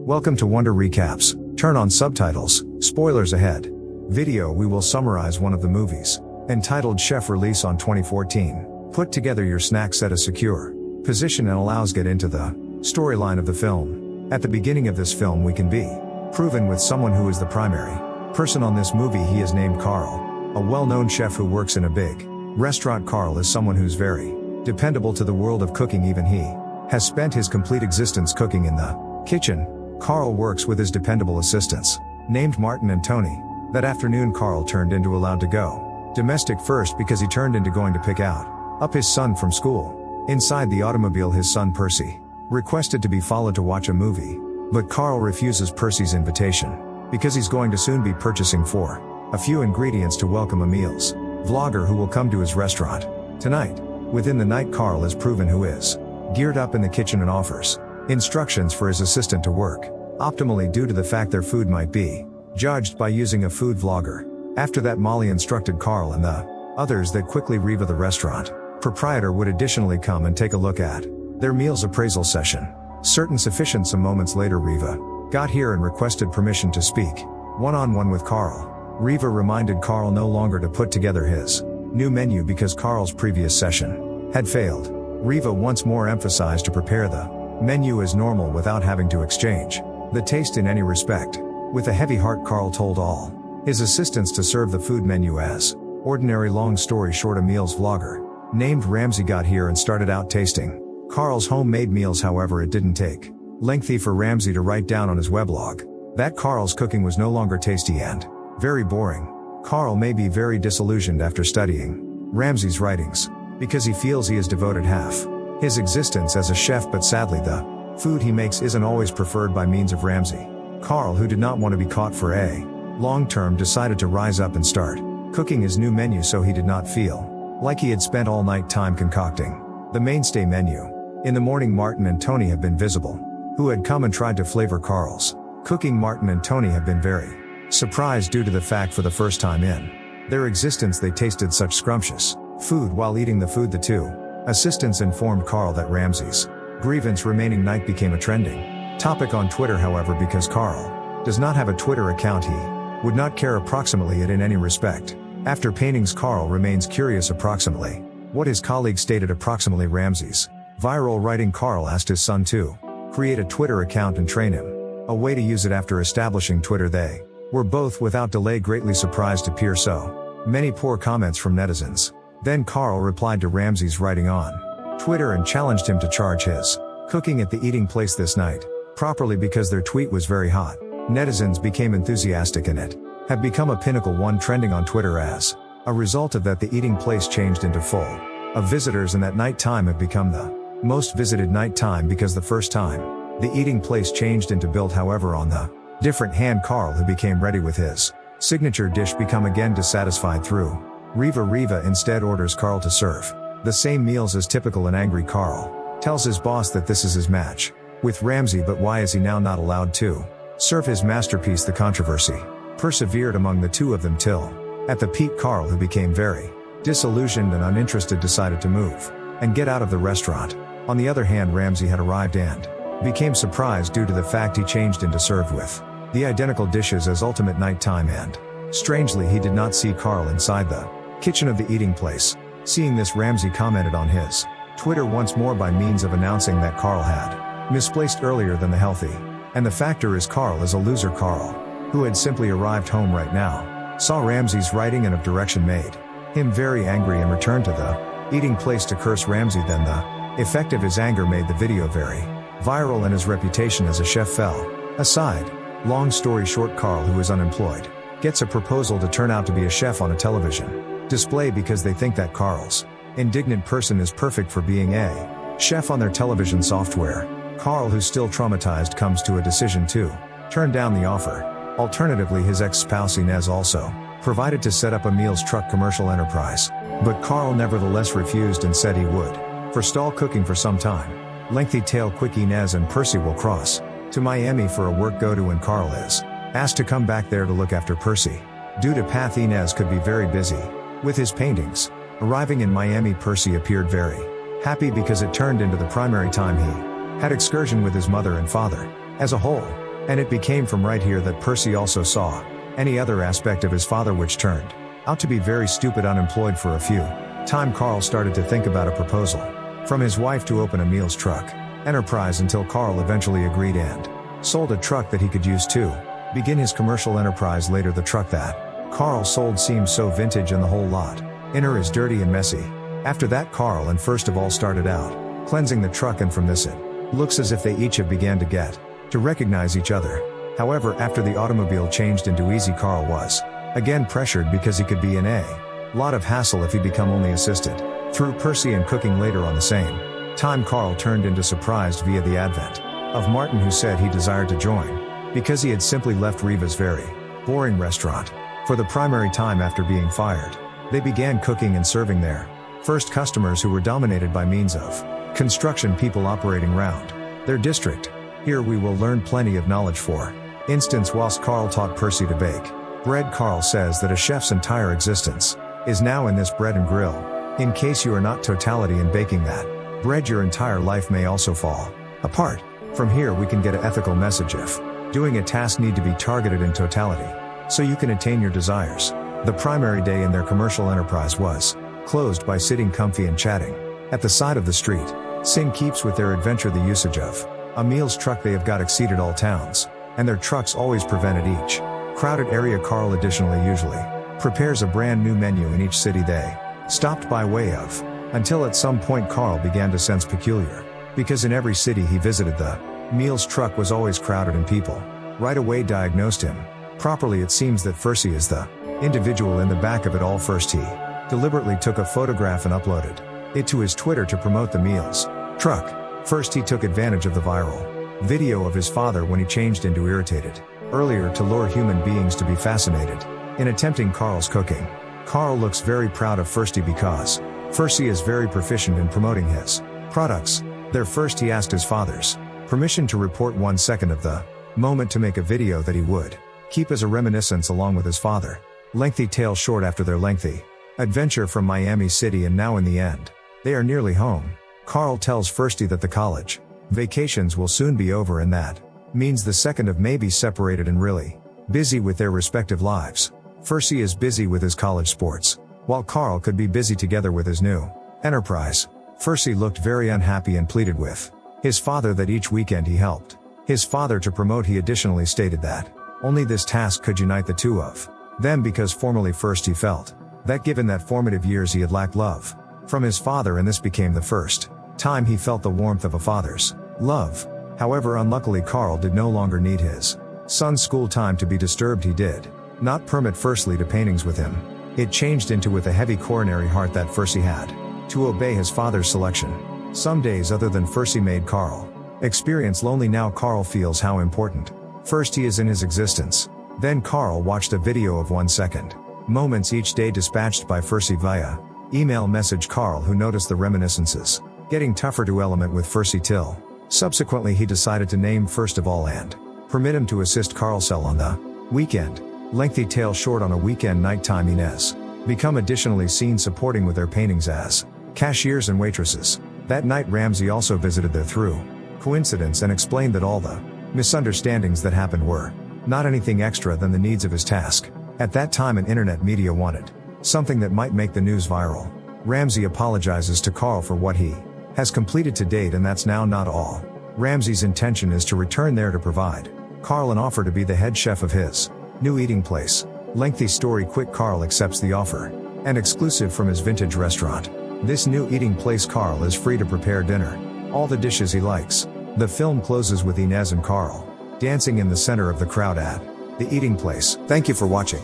Welcome to Wonder Recaps. Turn on subtitles. Spoilers ahead. Video: we will summarize one of the movies. Entitled Chef, release on 2014. Put together your snacks at a secure position and allows get into the storyline of the film. At the beginning of this film we can be proven with someone who is the primary person on this movie. He is named Carl, a well-known chef who works in a big restaurant. Carl is someone who's very dependable to the world of cooking. Even he has spent his complete existence cooking in the kitchen. Carl works with his dependable assistants, named Martin and Tony. That afternoon Carl turned into allowed to go domestic first because he turned into going to pick up his son from school. Inside the automobile his son Percy requested to be followed to watch a movie, but Carl refuses Percy's invitation because he's going to soon be purchasing for a few ingredients to welcome a meals vlogger who will come to his restaurant tonight. Within the night Carl is proven who is geared up in the kitchen and offers instructions for his assistant to work optimally due to the fact their food might be judged by using a food vlogger. After that Molly instructed Carl and the others that quickly Riva, the restaurant proprietor, would additionally come and take a look at their meals appraisal session. Certain sufficient some moments later Riva got here and requested permission to speak one-on-one with Carl. Riva reminded Carl no longer to put together his new menu because Carl's previous session had failed. Riva once more emphasized to prepare the menu as normal without having to exchange the taste in any respect. With a heavy heart Carl told all his assistants to serve the food menu as ordinary. Long story short, a meals vlogger named Ramsey got here and started out tasting Carl's homemade meals. However, it didn't take lengthy for Ramsey to write down on his weblog that Carl's cooking was no longer tasty and very boring. Carl may be very disillusioned after studying Ramsey's writings because he feels he has devoted half his existence as a chef, but sadly the food he makes isn't always preferred by means of Ramsey. Carl, who did not want to be caught for a long term, decided to rise up and start cooking his new menu, so he did not feel like he had spent all night time concocting the mainstay menu. In the morning Martin and Tony have been visible, who had come and tried to flavor Carl's cooking. Martin and Tony have been very surprised due to the fact for the first time in their existence they tasted such scrumptious food while eating the food. The two assistants informed Carl that Ramsey's grievance remaining night became a trending topic on Twitter. However, because Carl does not have a Twitter account, he would not care approximately it in any respect. After paintings Carl remains curious approximately what his colleague stated approximately Ramsey's viral writing. Carl asked his son to create a Twitter account and train him a way to use it. After establishing Twitter they were both without delay greatly surprised to hear so many poor comments from netizens. Then Carl replied to Ramsey's writing on Twitter and challenged him to charge his cooking at the eating place this night properly because their tweet was very hot. Netizens became enthusiastic and it have become a pinnacle one trending on Twitter. As a result of that, the eating place changed into full of visitors, and that night time have become the most visited night time because the first time the eating place changed into built. However, on the different hand, Carl, who became ready with his signature dish, become again dissatisfied through Riva instead orders Carl to serve the same meals as typical. And angry Carl tells his boss that this is his match with Ramsey, but why is he now not allowed to serve his masterpiece? The controversy persevered among the two of them till at the peak Carl, who became very disillusioned and uninterested, decided to move and get out of the restaurant. On the other hand, Ramsey had arrived and became surprised due to the fact he changed into served with the identical dishes as ultimate nighttime, and strangely he did not see Carl inside the kitchen of the eating place. Seeing this, Ramsey commented on his Twitter once more by means of announcing that Carl had misplaced earlier than the healthy. And the factor is Carl is a loser. Carl, who had simply arrived home right now, saw Ramsey's writing and of direction made him very angry and returned to the eating place to curse Ramsey. Then the effect of his anger made the video very viral and his reputation as a chef fell aside. Long story short, Carl, who is unemployed, gets a proposal to turn out to be a chef on a television display because they think that Carl's indignant person is perfect for being a chef on their television software. Carl, who's still traumatized, comes to a decision to turn down the offer. Alternatively, his ex-spouse Inez also provided to set up a meals truck commercial enterprise, but Carl nevertheless refused and said he would forestall cooking for some time. Lengthy tale quick: Inez and Percy will cross to Miami for a work go-to, and Carl is asked to come back there to look after Percy. Due to path, Inez could be very busy with his paintings. Arriving in Miami, Percy appeared very happy because it turned into the primary time he had excursion with his mother and father. As a whole, And it became from right here that Percy also saw any other aspect of his father, which turned out to be very stupid. Unemployed for a few time, Carl started to think about a proposal from his wife to open a meals truck enterprise, until Carl eventually agreed and sold a truck that he could use to begin his commercial enterprise later. The truck that Carl sold seemed so vintage, and the whole lot inner is dirty and messy. After that, Carl and first of all started out cleansing the truck, and from this it looks as if they each have began to get to recognize each other. However, after the automobile changed into easy, Carl was again pressured because he could be in a lot of hassle if he become only assisted through Percy and cooking. Later on the same time, Carl turned into surprised via the advent of Martin, who said he desired to join because he had simply left Reva's very boring restaurant for the primary time after being fired. They began cooking and serving their first customers, who were dominated by means of construction people operating round their district. Here we will learn plenty of knowledge. For instance, whilst Carl taught Percy to bake bread, Carl says that a chef's entire existence is now in this bread and grill. In case you are not totality in baking that bread, your entire life may also fall apart. From here we can get an ethical message if doing a task need to be targeted in totality so you can attain your desires. The primary day in their commercial enterprise was closed by sitting comfy and chatting at the side of the street. Sin keeps with their adventure the usage of a meals truck they have got exceeded all towns, and their trucks always prevented each crowded area. Carl additionally usually prepares a brand new menu in each city they stopped by way of, until at some point Carl began to sense peculiar, because in every city he visited the meals truck was always crowded, and people right away diagnosed him properly. It seems that Percy is the individual in the back of it all. First he deliberately took a photograph and uploaded it to his Twitter to promote the meals truck. First he took advantage of the viral video of his father when he changed into irritated earlier to lure human beings to be fascinated in attempting Carl's cooking. Carl looks very proud of Percy because Percy is very proficient in promoting his products. There first he asked his father's permission to report 1 second of the moment to make a video that he would keep as a reminiscence along with his father. Lengthy tale short, after their lengthy adventure from Miami City and now in the end they are nearly home, Carl tells Percy that the college vacations will soon be over, and that means the 2nd of May be separated and really busy with their respective lives. Percy is busy with his college sports, while Carl could be busy together with his new enterprise. Percy looked very unhappy and pleaded with his father that each weekend he helped his father to promote. He additionally stated that only this task could unite the two of them, because formerly first he felt that given that formative years he had lacked love from his father, and this became the first time he felt the warmth of a father's love. However, unluckily Carl did no longer need his son's school time to be disturbed. He did not permit firstly to paintings with him. It changed into with a heavy coronary heart that Percy had to obey his father's selection. Some days other than Percy made Carl experience lonely. Now Carl feels how important first he is in his existence. Then Carl watched a video of 1 second moments each day dispatched by Percy via email message. Carl, who noticed the reminiscences getting tougher to element with Percy till subsequently he decided to name first of all and permit him to assist Carl sell on the weekend. Lengthy tale short, on a weekend nighttime Inez become additionally seen supporting with their paintings as cashiers and waitresses. That night Ramsey also visited there through coincidence and explained that all the misunderstandings that happened were not anything extra than the needs of his task. At that time an internet media wanted something that might make the news viral. Ramsey apologizes to Carl for what he has completed to date, and that's now not all. Ramsey's intention is to return there to provide Carl an offer to be the head chef of his new eating place. Lengthy story quick, Carl accepts the offer, and exclusive from his vintage restaurant, this new eating place, Carl is free to prepare dinner, all the dishes he likes. The film closes with Inez and Carl dancing in the center of the crowd at the eating place. Thank you for watching.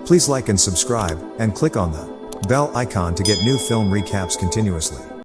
Please like and subscribe, and click on the bell icon to get new film recaps continuously.